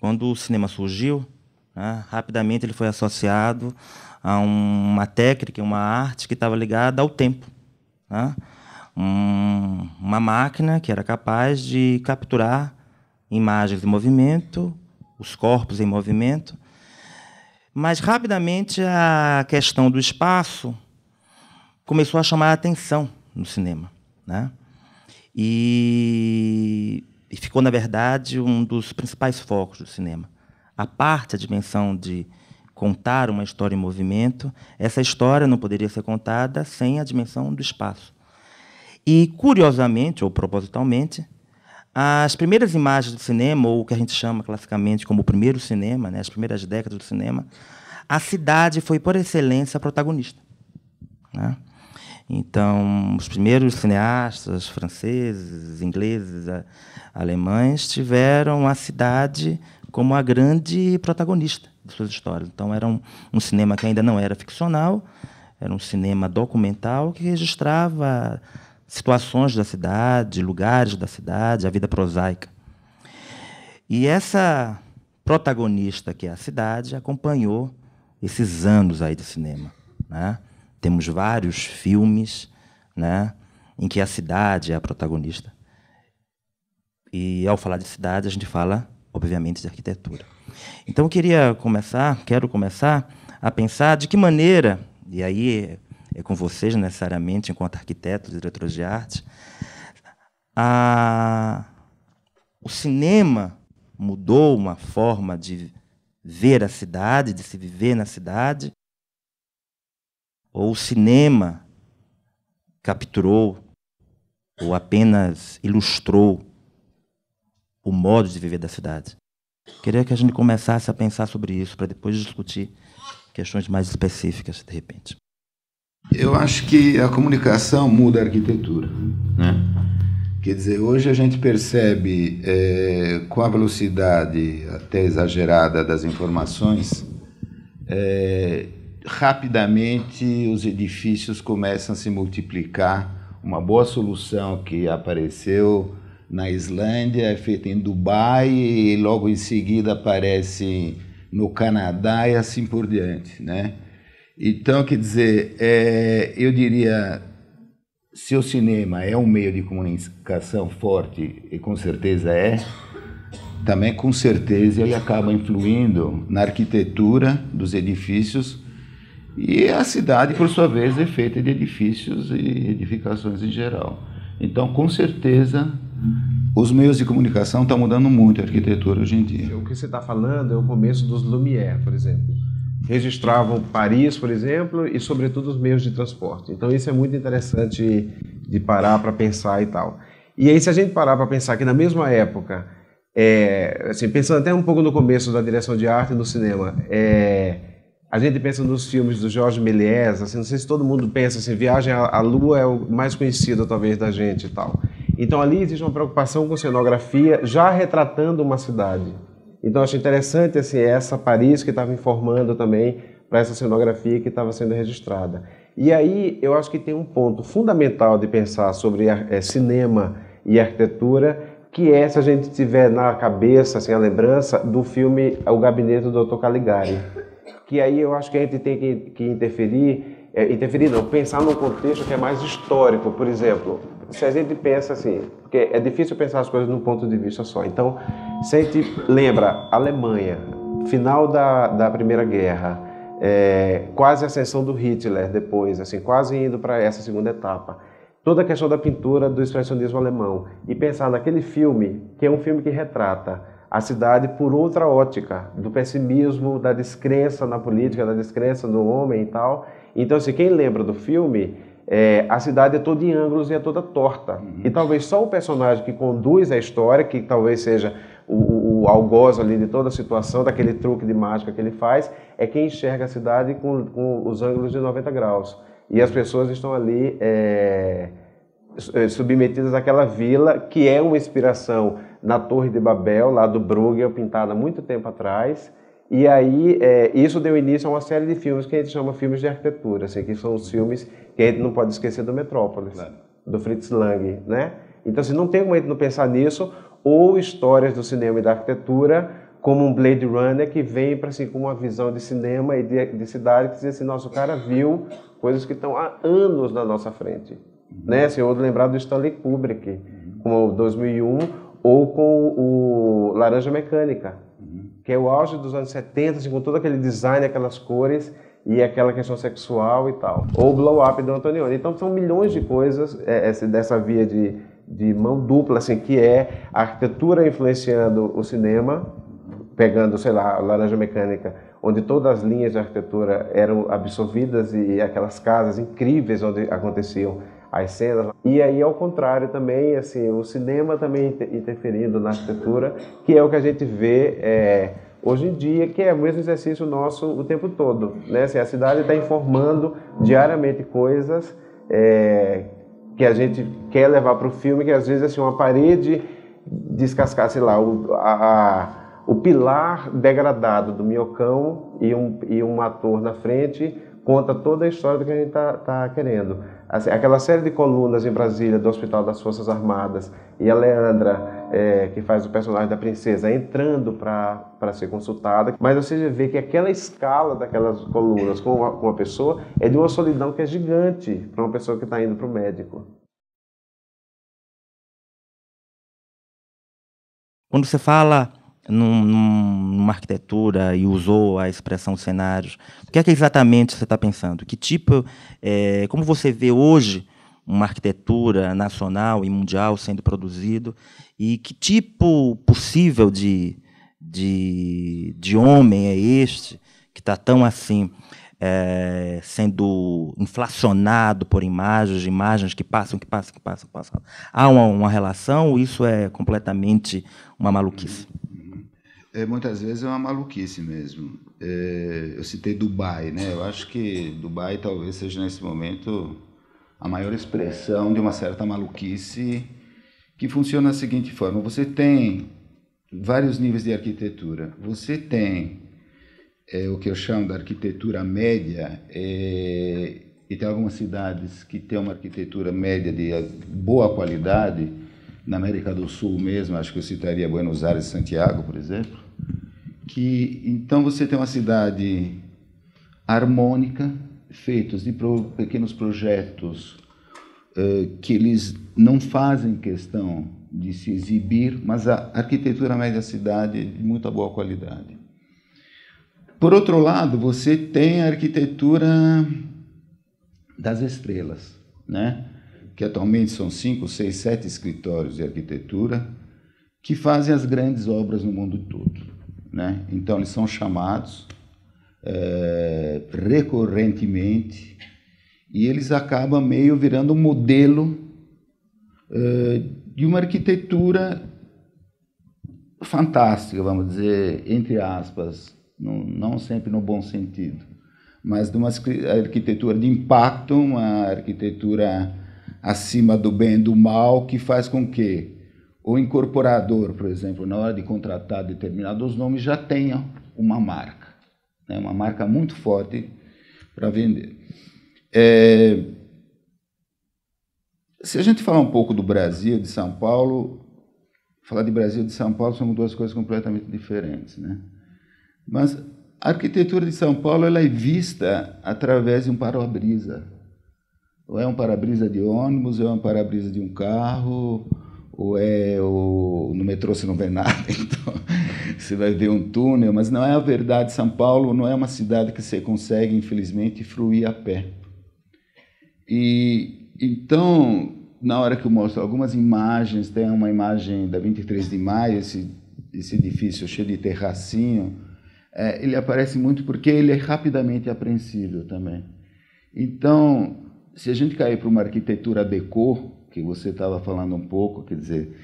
quando o cinema surgiu, né, rapidamente ele foi associado a uma técnica, uma arte que estava ligada ao tempo, né? Uma máquina que era capaz de capturar imagens em movimento, os corpos em movimento, mas rapidamente a questão do espaço começou a chamar a atenção no cinema, né? E ficou, na verdade, um dos principais focos do cinema. A parte, a dimensão de contar uma história em movimento, essa história não poderia ser contada sem a dimensão do espaço. E, curiosamente, ou propositalmente, as primeiras imagens do cinema, ou o que a gente chama classicamente como o primeiro cinema, né, as primeiras décadas do cinema, a cidade foi, por excelência, a protagonista, né? Então, os primeiros cineastas franceses, ingleses, alemães, tiveram a cidade como a grande protagonista de suas histórias. Então, era um cinema que ainda não era ficcional, era um cinema documental que registrava situações da cidade, lugares da cidade, a vida prosaica. E essa protagonista, que é a cidade, acompanhou esses anos aí de cinema, né? Temos vários filmes, né, em que a cidade é a protagonista. E, ao falar de cidade, a gente fala, obviamente, de arquitetura. Então, quero começar a pensar de que maneira, e aí é com vocês, necessariamente, enquanto arquitetos, diretores de arte, o cinema mudou uma forma de ver a cidade, de se viver na cidade, ou o cinema capturou ou apenas ilustrou o modo de viver da cidade? Queria que a gente começasse a pensar sobre isso, para depois discutir questões mais específicas, de repente. Eu acho que a comunicação muda a arquitetura, né? Quer dizer, hoje a gente percebe, com a velocidade até exagerada das informações, rapidamente os edifícios começam a se multiplicar. Uma boa solução que apareceu na Islândia é feita em Dubai e logo em seguida aparece no Canadá e assim por diante, né? Então, quer dizer, eu diria, se o cinema é um meio de comunicação forte, e com certeza também com certeza ele acaba influindo na arquitetura dos edifícios. E a cidade, por sua vez, é feita de edifícios e edificações em geral. Então, com certeza, os meios de comunicação estão mudando muito a arquitetura hoje em dia. O que você está falando é o começo dos Lumière, por exemplo. Registravam Paris, por exemplo, e, sobretudo, os meios de transporte. Então, isso é muito interessante de parar para pensar e tal. E aí, se a gente parar para pensar que, na mesma época, assim, pensando até um pouco no começo da direção de arte do cinema, a gente pensa nos filmes do Georges Méliès, assim, não sei se todo mundo pensa assim, Viagem à Lua é o mais conhecido, talvez, da gente e tal. Então, ali existe uma preocupação com cenografia, já retratando uma cidade. Então, acho interessante assim, essa Paris que estava informando também para essa cenografia que estava sendo registrada. E aí, eu acho que tem um ponto fundamental de pensar sobre cinema e arquitetura, que é, se a gente tiver na cabeça assim, a lembrança do filme O Gabinete do Dr. Caligari. Que aí eu acho que a gente tem que pensar num contexto que é mais histórico. Por exemplo, se a gente pensa assim, porque é difícil pensar as coisas num ponto de vista só. Então, se a gente lembra Alemanha, final da Primeira Guerra, quase a ascensão do Hitler depois, assim, quase indo para essa segunda etapa, toda a questão da pintura do expressionismo alemão, e pensar naquele filme, que é um filme que retrata a cidade por outra ótica, do pessimismo, da descrença na política, da descrença no homem e tal. Então, assim, quem lembra do filme, a cidade é toda em ângulos e é toda torta. E talvez só o personagem que conduz a história, que talvez seja o algoz ali de toda a situação, daquele truque de mágica que ele faz, é quem enxerga a cidade com os ângulos de 90 graus. E as pessoas estão ali submetidas àquela vila, que é uma inspiração na Torre de Babel, lá do Bruegel, pintada há muito tempo atrás. E aí, isso deu início a uma série de filmes que a gente chama filmes de arquitetura, assim, que são os filmes que a gente não pode esquecer do Metrópolis, do Fritz Lang, né? Então, assim, não tem como a gente não pensar nisso, ou histórias do cinema e da arquitetura como um Blade Runner que vem para assim, com uma visão de cinema e de cidade que diz assim, nossa, o cara viu coisas que estão há anos na nossa frente. Né? Assim, eu vou lembrar do Stanley Kubrick, com o 2001, ou com o Laranja Mecânica, que é o auge dos anos 70, assim, com todo aquele design, aquelas cores e aquela questão sexual e tal. Ou o Blow Up do Antonioni. Então são milhões de coisas dessa via de mão dupla, assim, que é a arquitetura influenciando o cinema, pegando, sei lá, a Laranja Mecânica, onde todas as linhas de arquitetura eram absorvidas e aquelas casas incríveis onde aconteciam as cenas. E aí, ao contrário também, assim, o cinema também interferindo na arquitetura, que é o que a gente vê hoje em dia, que é o mesmo exercício nosso o tempo todo. Né? Assim, a cidade está informando diariamente coisas que a gente quer levar para o filme, que às vezes assim, uma parede descascar, sei lá, o pilar degradado do Minhocão e um ator na frente conta toda a história do que a gente tá querendo. Assim, aquela série de colunas em Brasília do Hospital das Forças Armadas e a Leandra, que faz o personagem da princesa, entrando para ser consultada. Mas você vê que aquela escala daquelas colunas com uma pessoa é de uma solidão que é gigante para uma pessoa que está indo para o médico. Quando você fala numa arquitetura e usou a expressão cenários, o que é que exatamente você está pensando? Que tipo, como você vê hoje uma arquitetura nacional e mundial sendo produzido e que tipo possível de homem é este que está tão assim sendo inflacionado por imagens que passam. Há uma relação ou isso é completamente uma maluquice? Muitas vezes é uma maluquice mesmo. Eu citei Dubai, né? Eu acho que Dubai talvez seja, nesse momento, a maior expressão de uma certa maluquice que funciona da seguinte forma. Você tem vários níveis de arquitetura. Você tem o que eu chamo de arquitetura média, e tem algumas cidades que têm uma arquitetura média de boa qualidade, na América do Sul mesmo, acho que eu citaria Buenos Aires e Santiago, por exemplo, que então você tem uma cidade harmônica, feitos de pequenos projetos que eles não fazem questão de se exibir, mas a arquitetura média da cidade é de muita boa qualidade. Por outro lado, você tem a arquitetura das estrelas, né? Que atualmente são 5, 6, 7 escritórios de arquitetura que fazem as grandes obras no mundo todo, né? Então, eles são chamados recorrentemente e eles acabam meio virando um modelo de uma arquitetura fantástica, vamos dizer, entre aspas, não sempre no bom sentido, mas de uma arquitetura de impacto, uma arquitetura acima do bem e do mal, que faz com que o incorporador, por exemplo, na hora de contratar determinados nomes, já tenha uma marca, né? Uma marca muito forte para vender. Se a gente falar um pouco do Brasil, de São Paulo, falar de Brasil e de São Paulo são duas coisas completamente diferentes, né? Mas a arquitetura de São Paulo ela é vista através de um para-brisa. Ou é um para-brisa de ônibus, ou é um para-brisa de um carro, ou no metrô você não vê nada, então você vai ver um túnel, mas não é a verdade. São Paulo não é uma cidade que você consegue, infelizmente, fruir a pé. E então, na hora que eu mostro algumas imagens, tem uma imagem da 23 de maio, esse edifício cheio de terracinho, ele aparece muito porque ele é rapidamente apreensível também. Então, se a gente cair para uma arquitetura déco, que você estava falando um pouco, quer dizer,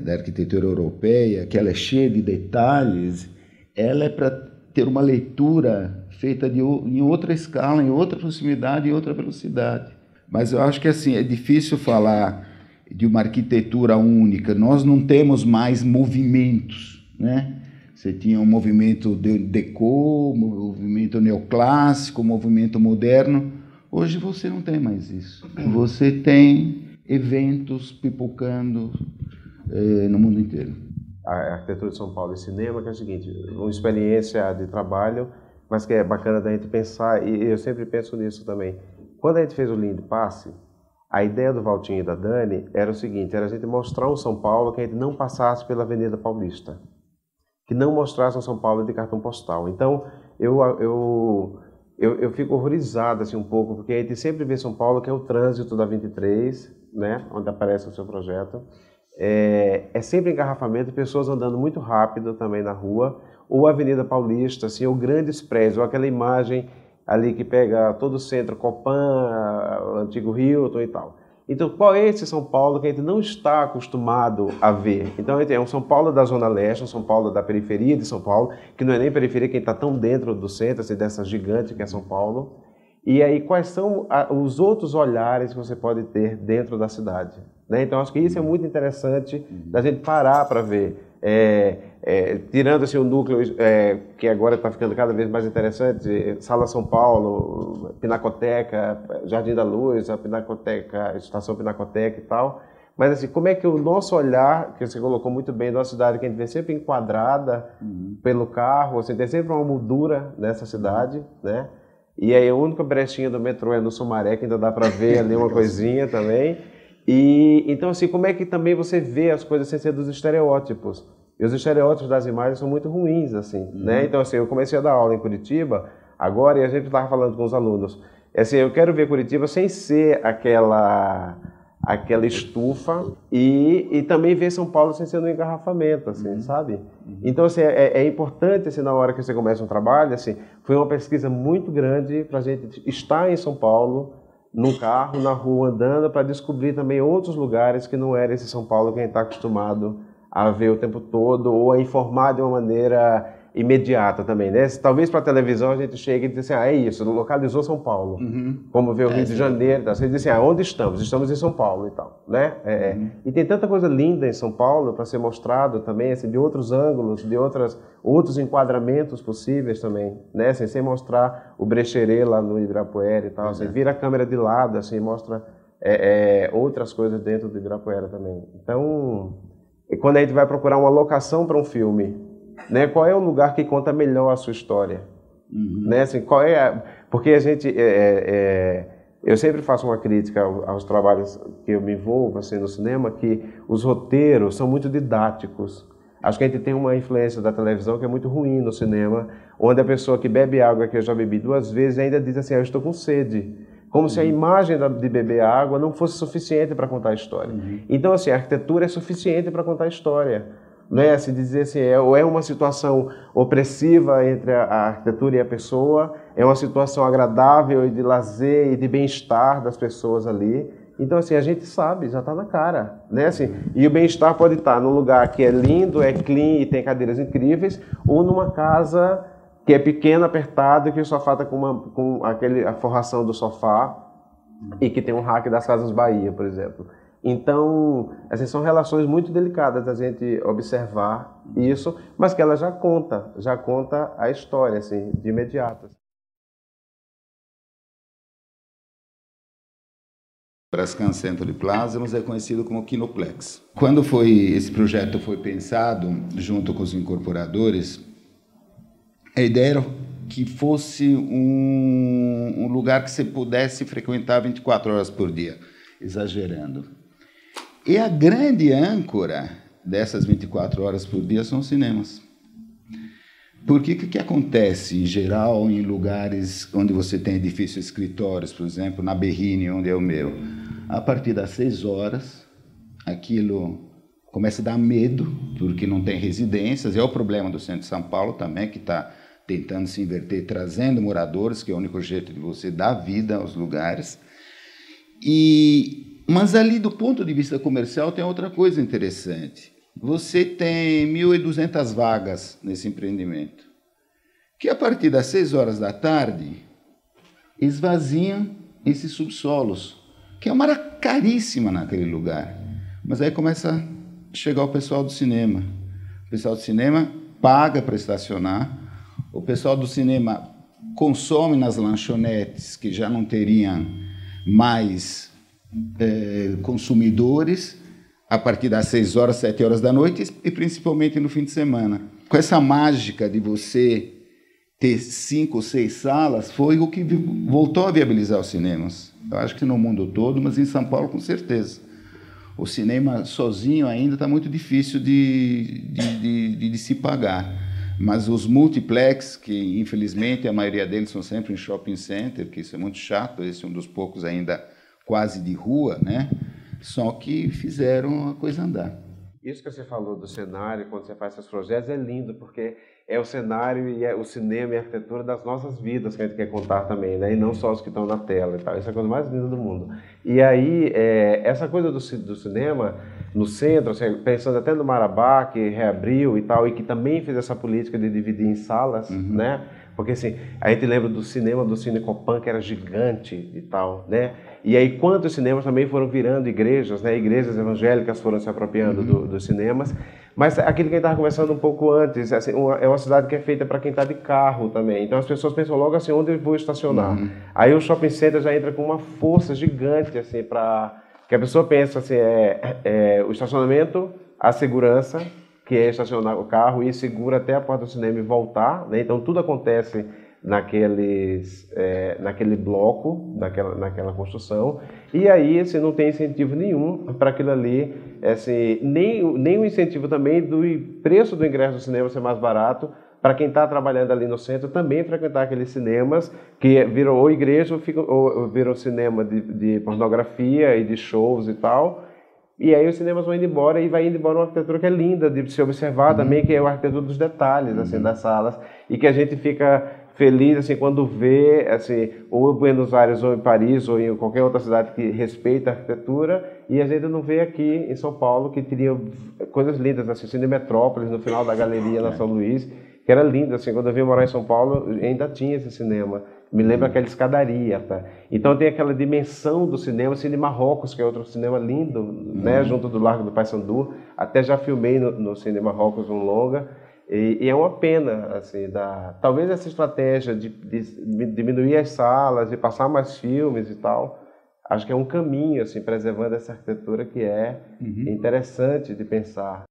da arquitetura europeia, que ela é cheia de detalhes, ela é para ter uma leitura feita em outra escala, em outra proximidade, em outra velocidade. Mas eu acho que assim, é difícil falar de uma arquitetura única. Nós não temos mais movimentos, né? Você tinha um movimento déco, um movimento neoclássico, um movimento moderno. Hoje você não tem mais isso. Você tem eventos pipocando no mundo inteiro. a arquitetura de São Paulo e cinema, que é o seguinte, uma experiência de trabalho, mas que é bacana da gente pensar, e eu sempre penso nisso também. Quando a gente fez o Linha de Passe, a ideia do Valtinho e da Dani era o seguinte, era a gente mostrar um São Paulo que a gente não passasse pela Avenida Paulista, que não mostrasse um São Paulo de cartão postal. Então, eu fico horrorizado assim, um pouco, porque a gente sempre vê São Paulo, que é o trânsito da 23, né, onde aparece o seu projeto. É sempre engarrafamento, pessoas andando muito rápido também na rua, ou a Avenida Paulista, assim, ou grandes prédios, ou aquela imagem ali que pega todo o centro, Copan, o antigo Hilton e tal. Então, qual é esse São Paulo que a gente não está acostumado a ver? Então, a gente é um São Paulo da Zona Leste, um São Paulo da periferia de São Paulo, que não é nem periferia, quem está tão dentro do centro, assim, dessa gigante que é São Paulo. E aí, quais são os outros olhares que você pode ter dentro da cidade? Né? Então, acho que isso é muito interessante da gente parar para ver. Tirando assim, o núcleo que agora está ficando cada vez mais interessante, Sala São Paulo, Pinacoteca, Jardim da Luz, a Pinacoteca, a Estação Pinacoteca e tal. Mas assim, como é que o nosso olhar, que você colocou muito bem, da cidade que a gente vê sempre enquadrada pelo carro, assim, tem sempre uma moldura nessa cidade, né? E aí a única brechinha do metrô é no Sumaré, que ainda dá para ver ali uma coisinha também. E então, assim, como é que também você vê as coisas sem ser dos estereótipos? E os estereótipos das imagens são muito ruins, assim, né? Então, assim, eu comecei a dar aula em Curitiba, agora, e a gente estava falando com os alunos, assim, eu quero ver Curitiba sem ser aquela estufa e também ver São Paulo sem ser no engarrafamento, assim, sabe? Então, assim, é importante, assim, na hora que você começa um trabalho, assim, foi uma pesquisa muito grande para a gente estar em São Paulo, num carro, na rua, andando, para descobrir também outros lugares que não era esse São Paulo que a gente está acostumado a ver o tempo todo, ou a informar de uma maneira imediata também, né? Talvez para a televisão a gente chegue e diz assim, é isso, localizou São Paulo, como ver o Rio de Janeiro, tá? Você diz assim, onde estamos? Estamos em São Paulo e tal, né? E tem tanta coisa linda em São Paulo para ser mostrado também, assim, de outros ângulos, de outros enquadramentos possíveis também, né? Assim, sem mostrar o Brecheret lá no Ibirapuera e tal, assim, vira a câmera de lado, assim, mostra outras coisas dentro do Ibirapuera também. Então, quando a gente vai procurar uma locação para um filme, né, qual é o lugar que conta melhor a sua história? Né, assim, porque a gente... eu sempre faço uma crítica aos trabalhos que eu me envolvo assim, no cinema, que os roteiros são muito didáticos. Acho que a gente tem uma influência da televisão que é muito ruim no cinema, onde a pessoa que bebe água, que eu já bebi 2 vezes, ainda diz assim, eu estou com sede. Como se a imagem de beber água não fosse suficiente para contar a história. Então, assim, a arquitetura é suficiente para contar a história. Não é assim, dizer assim, ou é uma situação opressiva entre a arquitetura e a pessoa, é uma situação agradável e de lazer e de bem-estar das pessoas ali. Então, assim, a gente sabe, já está na cara, né? Assim, e o bem-estar pode estar num lugar que é lindo, é clean e tem cadeiras incríveis, ou numa casa que é pequena, apertada, e que o sofá está com a forração do sofá e que tem um rack das Casas Bahia, por exemplo. Então, essas são relações muito delicadas da gente observar isso, mas que ela já conta a história, assim, de imediato. Brascan Century Plaza, mas é conhecido como Kinoplex. Quando esse projeto foi pensado, junto com os incorporadores, a ideia era que fosse um lugar que você pudesse frequentar 24 horas por dia, exagerando. E a grande âncora dessas 24 horas por dia são os cinemas. Porque o que acontece, em geral, em lugares onde você tem edifícios escritórios, por exemplo, na Berrini, onde é o meu, a partir das 6 horas, aquilo começa a dar medo, porque não tem residências. É o problema do centro de São Paulo também, que está tentando se inverter, trazendo moradores, que é o único jeito de você dar vida aos lugares. Mas ali, do ponto de vista comercial, tem outra coisa interessante. Você tem 1.200 vagas nesse empreendimento, que a partir das 6 horas da tarde esvaziam esses subsolos, que é uma área caríssima naquele lugar. Mas aí começa a chegar o pessoal do cinema. O pessoal do cinema paga para estacionar, o pessoal do cinema consome nas lanchonetes, que já não teriam mais consumidores, a partir das 6 horas, 7 horas da noite e principalmente no fim de semana. Com essa mágica de você ter 5 ou 6 salas, foi o que voltou a viabilizar os cinemas. Eu acho que no mundo todo, mas em São Paulo com certeza. O cinema sozinho ainda está muito difícil de se pagar. Mas os multiplex, que infelizmente a maioria deles são sempre em shopping center, que isso é muito chato, esse é um dos poucos ainda quase de rua, né? Só que fizeram a coisa andar. Isso que você falou do cenário, quando você faz esses projetos, é lindo, porque é o cenário e é o cinema e a arquitetura das nossas vidas que a gente quer contar também, né? E não só os que estão na tela e tal. Isso é a coisa mais linda do mundo. E aí, essa coisa do cinema no centro, assim, pensando até no Marabá, que reabriu e tal, e que também fez essa política de dividir em salas, né? Porque assim, a gente lembra do cinema do Cine Copan, que era gigante e tal, né? E aí quantos cinemas também foram virando igrejas, né? Igrejas evangélicas foram se apropriando dos cinemas. Mas aquilo que a gente estava conversando um pouco antes, assim, é uma cidade que é feita para quem está de carro também. Então as pessoas pensam logo assim, onde eu vou estacionar? Aí o shopping center já entra com uma força gigante, assim, para que a pessoa pensa assim, o estacionamento, a segurança, que é estacionar o carro, ir seguro até a porta do cinema e voltar, né? Então tudo acontece naquele bloco, naquela construção, e aí assim, não tem incentivo nenhum para aquilo ali, assim, nem o incentivo também do preço do ingresso do cinema ser mais barato, para quem está trabalhando ali no centro também frequentar aqueles cinemas que viram ou igreja ou viram cinema de pornografia e de shows e tal. E aí os cinemas vão indo embora e vai indo embora uma arquitetura que é linda de se observar também, que é a arquitetura dos detalhes, assim, das salas, e que a gente fica feliz, assim, quando vê, assim, ou em Buenos Aires, ou em Paris, ou em qualquer outra cidade que respeita a arquitetura, e a gente não vê aqui em São Paulo, que teria coisas lindas, assim, Cine Metrópolis, no final da galeria na São Luís, que era lindo, assim, quando eu vim morar em São Paulo, ainda tinha esse cinema. Me lembra aquela escadaria, tá? Então tem aquela dimensão do cinema, Cine Marrocos, que é outro cinema lindo, né? Junto do Largo do Paissandu. Até já filmei no Cine Marrocos um longa. E é uma pena, assim, talvez essa estratégia de diminuir as salas, de passar mais filmes e tal, acho que é um caminho, assim, preservando essa arquitetura que é interessante de pensar.